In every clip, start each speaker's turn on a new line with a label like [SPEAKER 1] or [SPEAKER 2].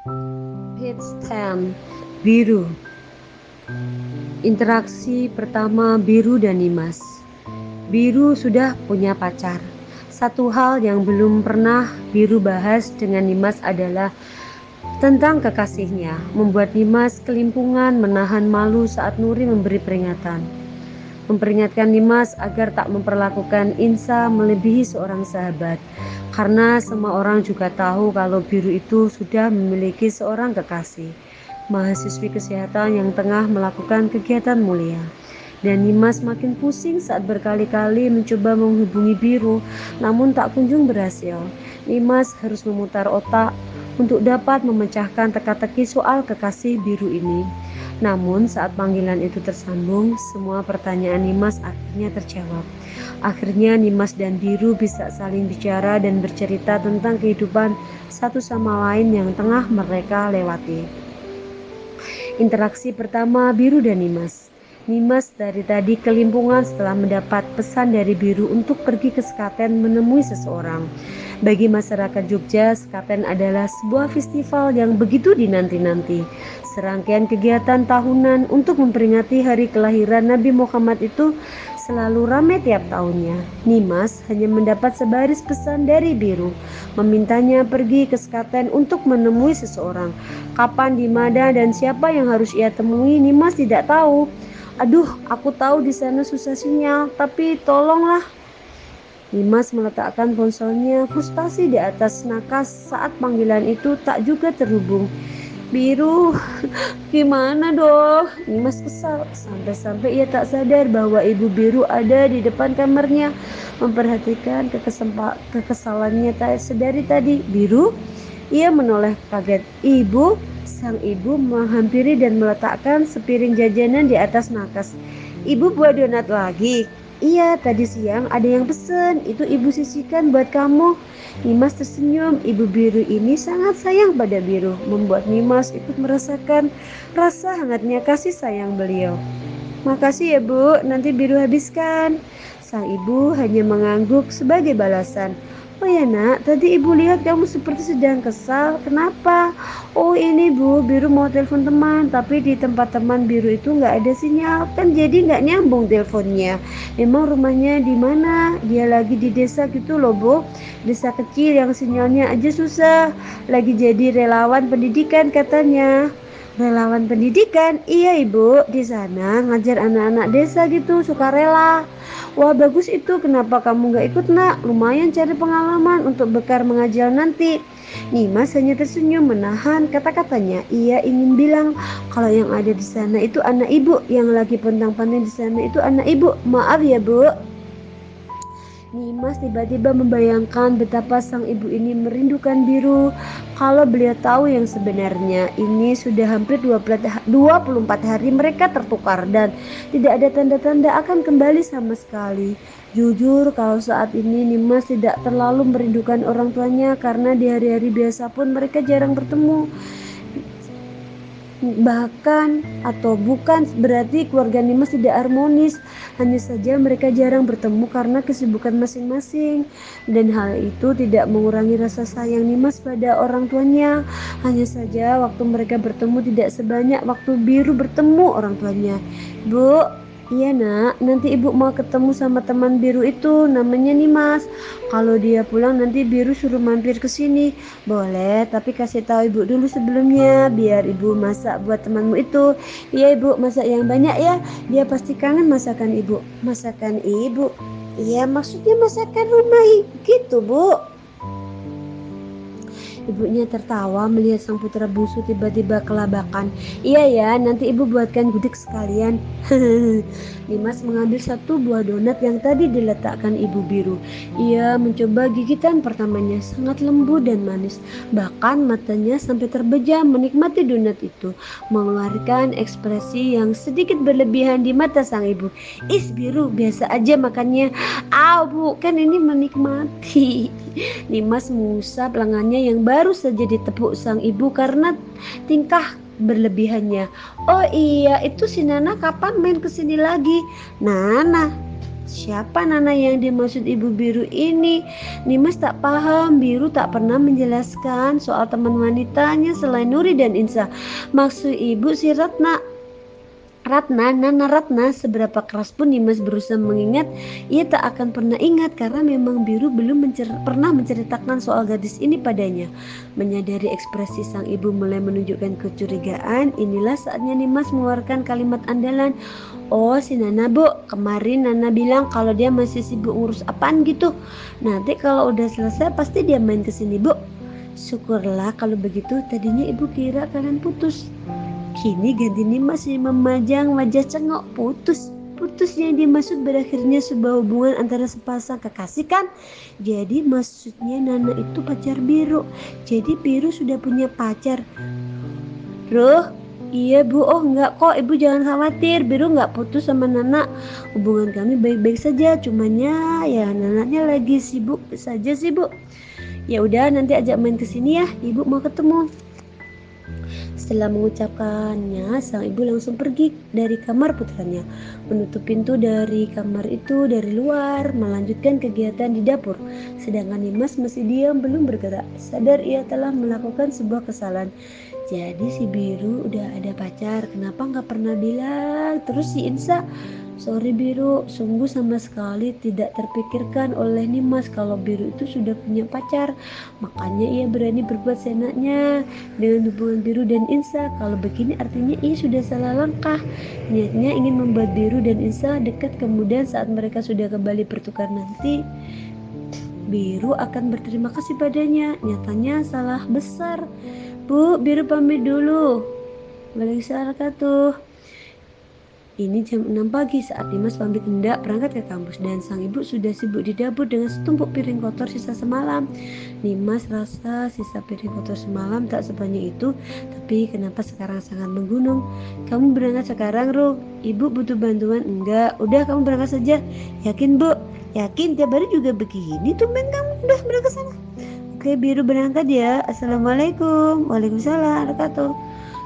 [SPEAKER 1] Page 10. Biru. Interaksi pertama Biru dan Nimas. Biru sudah punya pacar. Satu hal yang belum pernah Biru bahas dengan Nimas adalah tentang kekasihnya, membuat Nimas kelimpungan menahan malu saat Nuri memberi peringatan. Memperingatkan Nimas agar tak memperlakukan Insa melebihi seorang sahabat, karena semua orang juga tahu kalau Biru itu sudah memiliki seorang kekasih, mahasiswi kesehatan yang tengah melakukan kegiatan mulia. Dan Nimas makin pusing saat berkali-kali mencoba menghubungi Biru, namun tak kunjung berhasil. Nimas harus memutar otak untuk dapat memecahkan teka-teki soal kekasih Biru ini. Namun saat panggilan itu tersambung, semua pertanyaan Nimas akhirnya terjawab. Akhirnya Nimas dan Biru bisa saling bicara dan bercerita tentang kehidupan satu sama lain yang tengah mereka lewati. Interaksi pertama Biru dan Nimas. Nimas dari tadi kelimpungan setelah mendapat pesan dari Biru untuk pergi ke Sekaten menemui seseorang. Bagi masyarakat Jogja, Sekaten adalah sebuah festival yang begitu dinanti-nanti. Serangkaian kegiatan tahunan untuk memperingati hari kelahiran Nabi Muhammad itu selalu ramai tiap tahunnya. Nimas hanya mendapat sebaris pesan dari Biru, memintanya pergi ke Sekaten untuk menemui seseorang. Kapan, di mana, dan siapa yang harus ia temui, Nimas tidak tahu. Aduh, aku tahu di sana susah sinyal, tapi tolonglah. Nimas meletakkan ponselnya frustasi di atas nakas saat panggilan itu tak juga terhubung. Biru, gimana dong? Nimas kesal, sampai-sampai ia tak sadar bahwa ibu Biru ada di depan kamarnya, memperhatikan kekesalannya sedari tadi. Biru, ia menoleh kaget. Ibu, sang ibu menghampiri dan meletakkan sepiring jajanan di atas nakas. Ibu buat donat lagi? Iya, tadi siang ada yang pesen, itu ibu sisihkan buat kamu. Nimas tersenyum, ibu Biru ini sangat sayang pada Biru, membuat Nimas ikut merasakan rasa hangatnya kasih sayang beliau. Makasih ya Bu, nanti Biru habiskan. Sang ibu hanya mengangguk sebagai balasan. Oh ya nak, tadi ibu lihat kamu seperti sedang kesal. Kenapa? Oh ini Bu, Biru mau telepon teman, tapi di tempat teman Biru itu nggak ada sinyal, kan jadi nggak nyambung teleponnya. Memang rumahnya di mana? Dia lagi di desa gitu loh Bu, desa kecil yang sinyalnya aja susah. Lagi jadi relawan pendidikan katanya. Relawan pendidikan? Iya ibu, di sana ngajar anak-anak desa gitu, sukarela. Wah bagus itu, kenapa kamu gak ikut nak? Lumayan cari pengalaman untuk bekal mengajar nanti. Nimas hanya tersenyum menahan kata-katanya. Ia ingin bilang kalau yang ada di sana itu anak ibu, yang lagi pontang-panting di sana itu anak ibu. Maaf ya bu. Nimas tiba-tiba membayangkan betapa sang ibu ini merindukan Biru. Kalau beliau tahu yang sebenarnya, ini sudah hampir 24 hari mereka tertukar dan tidak ada tanda-tanda akan kembali sama sekali. Jujur kalau saat ini Nimas tidak terlalu merindukan orang tuanya karena di hari-hari biasa pun mereka jarang bertemu. Bahkan atau bukan berarti keluarga Nimas tidak harmonis, hanya saja mereka jarang bertemu karena kesibukan masing-masing, dan hal itu tidak mengurangi rasa sayang Nimas pada orang tuanya. Hanya saja waktu mereka bertemu tidak sebanyak waktu Biru bertemu orang tuanya. Bu, iya nak, nanti ibu mau ketemu sama teman Biru itu, namanya Nimas. Kalau dia pulang nanti Biru suruh mampir ke sini. Boleh, tapi kasih tahu ibu dulu sebelumnya, biar ibu masak buat temanmu itu. Iya ibu, masak yang banyak ya. Dia pasti kangen masakan ibu. Masakan ibu? Iya, maksudnya masakan rumah gitu bu. Ibunya tertawa melihat sang putra bungsu tiba-tiba kelabakan. Iya ya, nanti ibu buatkan gudeg sekalian. Dimas mengambil satu buah donat yang tadi diletakkan ibu Biru. Ia mencoba gigitan pertamanya, sangat lembut dan manis. Bahkan matanya sampai terbejam menikmati donat itu, mengeluarkan ekspresi yang sedikit berlebihan di mata sang ibu. Is Biru, biasa aja makannya. Ah bu, kan ini menikmati. Dimas mengusap lengannya yang baru saja ditepuk sang ibu karena tingkah berlebihannya. Oh iya, itu si Nana kapan main kesini lagi? Nana, Siapa Nana yang dimaksud Ibu Biru ini? Nimas tak paham. Biru tak pernah menjelaskan soal teman wanitanya selain Nuri dan Insa. Maksud Ibu si Ratna. Nana Ratna. Seberapa keras pun Nimas berusaha mengingat, ia tak akan pernah ingat karena memang Biru belum pernah menceritakan soal gadis ini padanya. Menyadari ekspresi sang ibu mulai menunjukkan kecurigaan, inilah saatnya Nimas mengeluarkan kalimat andalan. Oh, si Nana Bu, kemarin Nana bilang kalau dia masih sibuk ngurus apaan gitu. Nanti kalau udah selesai pasti dia main kesini Bu. Syukurlah kalau begitu, tadinya ibu kira kalian putus. Kini ganti Nimas memajang wajah cengok. Putus yang dimaksud berakhirnya sebuah hubungan antara sepasang kekasih kan? Jadi maksudnya Nana itu pacar Biru. Jadi Biru sudah punya pacar. Ruh, iya Bu, oh enggak kok, Ibu jangan khawatir, Biru enggak putus sama Nana. Hubungan kami baik-baik saja, cumannya ya Nananya lagi sibuk saja sih Bu. Ya udah nanti ajak main kesini ya, Ibu mau ketemu. Setelah mengucapkannya, sang ibu langsung pergi dari kamar putranya, menutup pintu dari kamar itu dari luar, melanjutkan kegiatan di dapur. Sedangkan Nimas masih diam belum bergerak, sadar ia telah melakukan sebuah kesalahan. Jadi si Biru udah ada pacar, kenapa nggak pernah bilang? Terus si Insa, sorry Biru, sungguh sama sekali tidak terpikirkan oleh Nimas kalau Biru itu sudah punya pacar. Makanya ia berani berbuat seenaknya dengan hubungan Biru dan Insa. Kalau begini artinya ia sudah salah langkah. Niatnya ingin membuat Biru dan Insa dekat, kemudian saat mereka sudah kembali bertukar nanti, Biru akan berterima kasih padanya. Nyatanya salah besar. Bu, Biru pamit dulu. Waalaikumsalam wabarakatuh. Ini jam 6 pagi saat Dimas pamit hendak berangkat ke kampus dan sang ibu sudah sibuk di dapur dengan setumpuk piring kotor sisa semalam. Dimas rasa sisa piring kotor semalam tak sebanyak itu, tapi kenapa sekarang sangat menggunung. Kamu berangkat sekarang, Ru? Ibu butuh bantuan? Enggak, udah kamu berangkat saja. Yakin Bu? Yakin, tiap hari juga begini tumben kamu udah berangkat sana. Oke, Biru berangkat ya. Assalamualaikum. Waalaikumsalam wabarakatuh.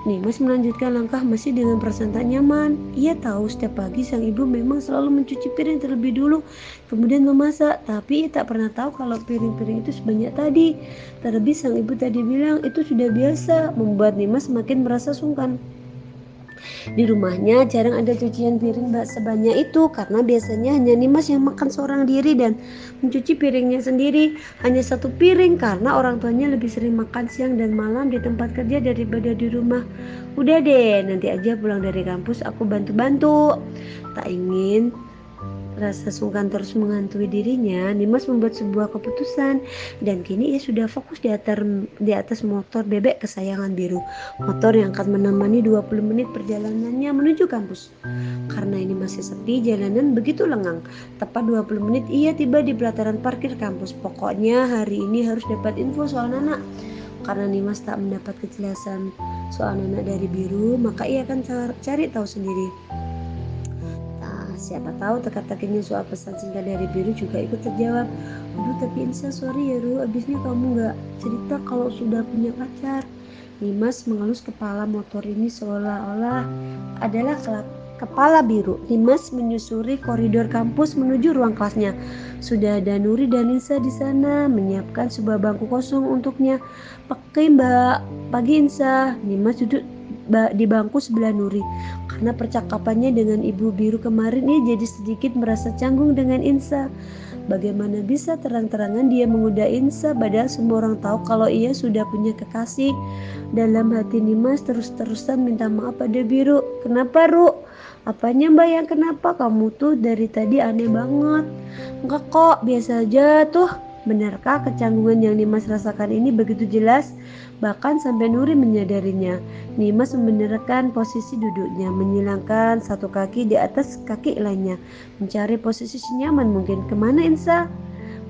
[SPEAKER 1] Nimas melanjutkan langkah masih dengan perasaan tak nyaman. Ia tahu setiap pagi sang ibu memang selalu mencuci piring terlebih dulu, kemudian memasak. Tapi ia tak pernah tahu kalau piring-piring itu sebanyak tadi. Terlebih sang ibu tadi bilang itu sudah biasa, membuat Nimas semakin merasa sungkan. Di rumahnya jarang ada cucian piring sebanyak itu karena biasanya hanya Nimas yang makan seorang diri dan mencuci piringnya sendiri. Hanya satu piring karena orang tuanya lebih sering makan siang dan malam di tempat kerja daripada di rumah. Udah deh, nanti aja pulang dari kampus aku bantu-bantu. Tak ingin rasa sungkan terus menghantui dirinya, Nimas membuat sebuah keputusan dan kini ia sudah fokus di atas motor bebek kesayangan Biru. Motor yang akan menemani 20 menit perjalanannya menuju kampus. Karena ini masih sepi, jalanan begitu lengang. Tepat 20 menit ia tiba di pelataran parkir kampus. Pokoknya hari ini harus dapat info soal Nana. Karena Nimas tak mendapat kejelasan soal Nana dari Biru, maka ia akan cari tahu sendiri. Siapa tahu teka-tekinya soal pesan singkat dari Biru juga ikut terjawab. Aduh tapi Insa sorry ya Ru, abisnya kamu gak cerita kalau sudah punya pacar. Nimas mengelus kepala motor ini seolah-olah adalah kepala Biru. Nimas menyusuri koridor kampus menuju ruang kelasnya. Sudah ada Nuri dan Insa di sana menyiapkan sebuah bangku kosong untuknya. Pakai Mbak, pagi Insa. Nimas duduk di bangku sebelah Nuri. Karena percakapannya dengan Ibu Biru kemarin, ia jadi sedikit merasa canggung dengan Insa. Bagaimana bisa terang-terangan dia menggoda Insa padahal semua orang tahu kalau ia sudah punya kekasih. Dalam hati Nimas terus-terusan minta maaf pada Biru. Kenapa Ru? Apanya Mbak yang kenapa? Kamu tuh dari tadi aneh banget. Enggak kok, biasa aja tuh. Benarkah kecanggungan yang Nimas rasakan ini begitu jelas? Bahkan sampai Nuri menyadarinya. Nimas membenarkan posisi duduknya, menyilangkan satu kaki di atas kaki lainnya, mencari posisi senyaman mungkin. Kemana Insa?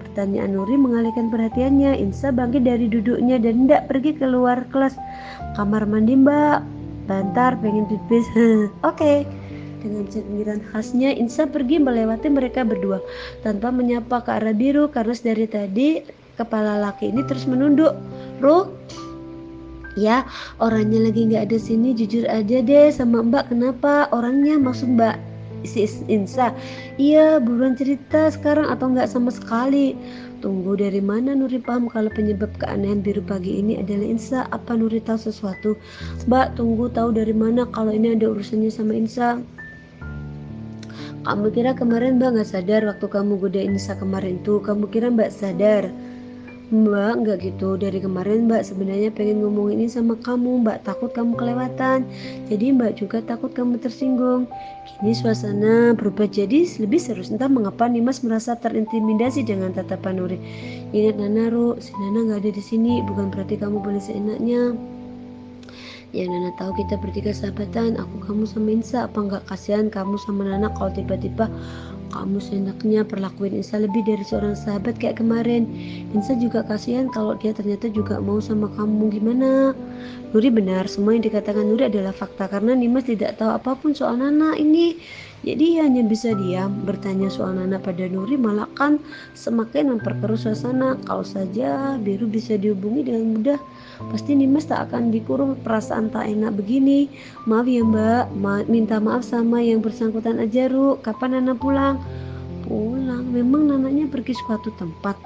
[SPEAKER 1] Pertanyaan Nuri mengalihkan perhatiannya. Insa bangkit dari duduknya dan hendak pergi keluar kelas. Kamar mandi Mbak. Bentar, pengen pipis. Oke. Dengan cengiran khasnya, Insa pergi melewati mereka berdua tanpa menyapa ke arah Biru karena dari tadi kepala laki ini terus menunduk. Ru, ya orangnya lagi gak ada sini, jujur aja deh sama Mbak, kenapa orangnya maksud Mbak? si Insa. Iya, buruan cerita sekarang atau enggak sama sekali. Tunggu, dari mana Nuri paham kalau penyebab keanehan biru pagi ini adalah Insa? Apa Nuri tahu sesuatu? Mbak, tunggu, tahu dari mana kalau ini ada urusannya sama Insa? Kamu kira kemarin Mbak nggak sadar waktu kamu godain Insa kemarin tuh? Kamu kira Mbak sadar? Mbak nggak gitu, dari kemarin Mbak sebenarnya pengen ngomongin ini sama kamu. Mbak takut kamu kelewatan, jadi Mbak juga takut kamu tersinggung. Kini suasana berubah jadi lebih serius. Entah mengapa Nimas merasa terintimidasi dengan tatapan Nuri. Ingat Nana, Ru, si Nana nggak ada di sini, bukan berarti kamu boleh seenaknya. Ya Nana tahu kita bertiga sahabatan, aku, kamu sama Insa. Apa nggak kasihan kamu sama Nana kalau tiba-tiba kamu seenaknya perlakuin Insa lebih dari seorang sahabat kayak kemarin? Insa juga kasihan kalau dia ternyata juga mau sama kamu. Gimana? Nuri benar, semua yang dikatakan Nuri adalah fakta karena Nimas tidak tahu apapun soal Nana ini. Jadi hanya bisa diam. Bertanya soal Nana pada Nuri malah kan semakin memperkeruh suasana. Kalau saja Biru bisa dihubungi dengan mudah, pasti Nimas tak akan dikurung perasaan tak enak begini. Maaf ya Mbak, minta maaf sama yang bersangkutan aja, Ru. Kapan Nana pulang? Pulang? Memang Nananya pergi suatu tempat.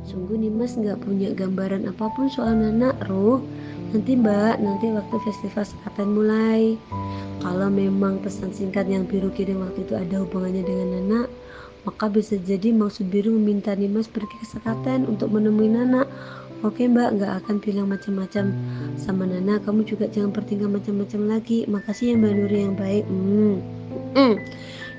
[SPEAKER 1] Sungguh Nimas nggak punya gambaran apapun soal Nana, Ru. Nanti Mbak, nanti waktu festival sekaten mulai. Kalau memang pesan singkat yang Biru kirim waktu itu ada hubungannya dengan Nana, maka bisa jadi maksud Biru meminta Nimas pergi ke sekaten untuk menemui Nana. Oke Mbak, nggak akan bilang macam-macam sama Nana. Kamu juga jangan bertingkah macam-macam lagi. Makasih ya Mbak Nuri yang baik.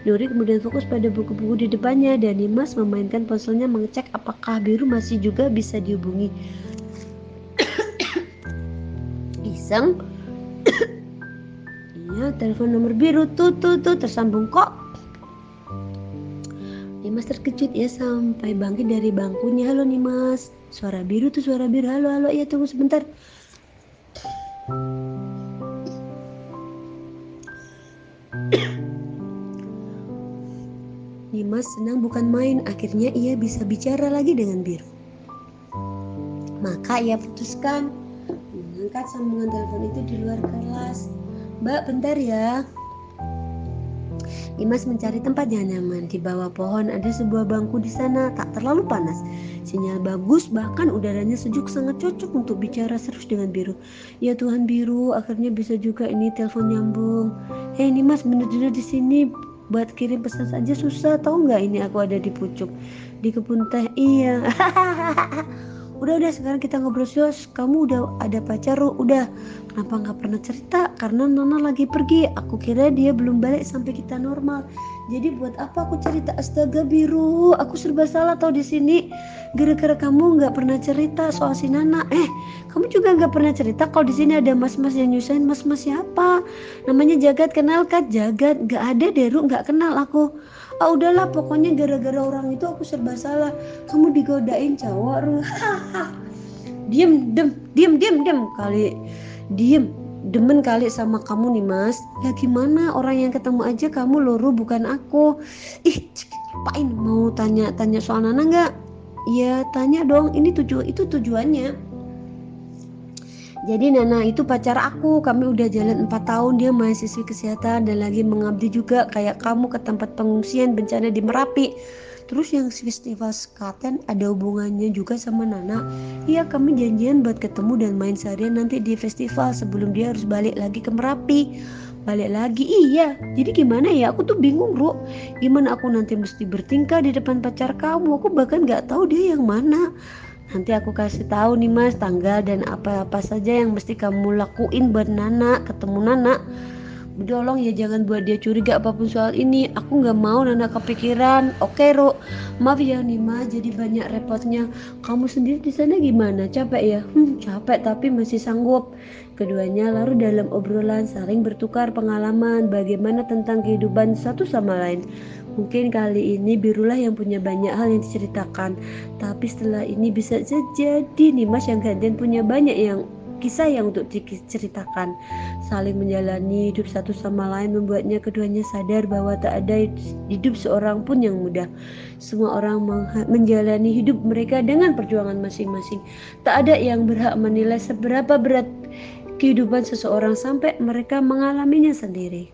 [SPEAKER 1] Nuri kemudian fokus pada buku-buku di depannya dan Nimas memainkan ponselnya mengecek apakah Biru masih juga bisa dihubungi. Iseng. Iya, telepon nomor Biru tuh tersambung kok. Nimas terkejut ya sampai bangkit dari bangkunya. Halo Nimas, suara Biru tuh suara Biru. Halo, ya tunggu sebentar. Nimas senang bukan main, akhirnya ia bisa bicara lagi dengan Biru. Maka ia putuskan mengangkat sambungan telepon itu di luar kelas. Mbak, bentar ya. Nimas mencari tempat yang nyaman. Di bawah pohon ada sebuah bangku di sana, tak terlalu panas. Sinyal bagus, bahkan udaranya sejuk, sangat cocok untuk bicara serius dengan Biru. Ya Tuhan Biru, akhirnya bisa juga ini telepon nyambung. Hei Nimas, bener-bener di sini. Buat kirim pesan saja susah, tahu nggak ini aku ada di pucuk di kebun teh. Iya. Udah sekarang kita ngobrol serius. Kamu udah ada pacar? Udah. Kenapa nggak pernah cerita? Karena Nana lagi pergi. Aku kira dia belum balik sampai kita normal. Jadi buat apa aku cerita? Astaga Biru, aku serba salah tau di sini. Gara-gara kamu nggak pernah cerita soal si Nana. Kamu juga nggak pernah cerita kalau di sini ada mas-mas yang nyusahin. Mas-mas siapa? Namanya Jagat, kenal kan? Jagat? Nggak ada deh, Ru, nggak kenal aku. Udahlah, pokoknya gara-gara orang itu aku serba salah. Kamu digodain cowok, Ru. Diem kali. Diem. Demen kali sama kamu nih Mas. Ya gimana, orang yang ketemu aja kamu loh, Ru, bukan aku. Ngapain mau tanya soal Nana nggak? Ya tanya dong, itu tujuannya. Jadi Nana itu pacar aku, kami udah jalan 4 tahun. Dia mahasiswi kesehatan dan lagi mengabdi juga kayak kamu ke tempat pengungsian bencana di Merapi. Terus yang festival sekaten ada hubungannya juga sama Nana. Iya, kami janjian buat ketemu dan main seharian nanti di festival sebelum dia harus balik lagi ke Merapi. Balik lagi, iya. Jadi gimana ya, aku tuh bingung, Ru. Gimana aku nanti mesti bertingkah di depan pacar kamu? Aku bahkan gak tahu dia yang mana. Nanti aku kasih tahu nih Mas tanggal dan apa-apa saja yang mesti kamu lakuin buat Nana, ketemu Nana. Tolong ya jangan buat dia curiga apapun soal ini. Aku gak mau Nana kepikiran. Oke, Ru. Maaf ya Nima, jadi banyak repotnya. Kamu sendiri di sana gimana? Capek ya? Capek tapi masih sanggup. Keduanya lalu dalam obrolan saling bertukar pengalaman bagaimana tentang kehidupan satu sama lain. Mungkin kali ini Birulah yang punya banyak hal yang diceritakan. Tapi setelah ini bisa jadi Nimas yang gantian punya banyak kisah yang untuk diceritakan. Saling menjalani hidup satu sama lain membuatnya keduanya sadar bahwa tak ada hidup seorang pun yang mudah. Semua orang menjalani hidup mereka dengan perjuangan masing-masing. Tak ada yang berhak menilai seberapa berat kehidupan seseorang sampai mereka mengalaminya sendiri.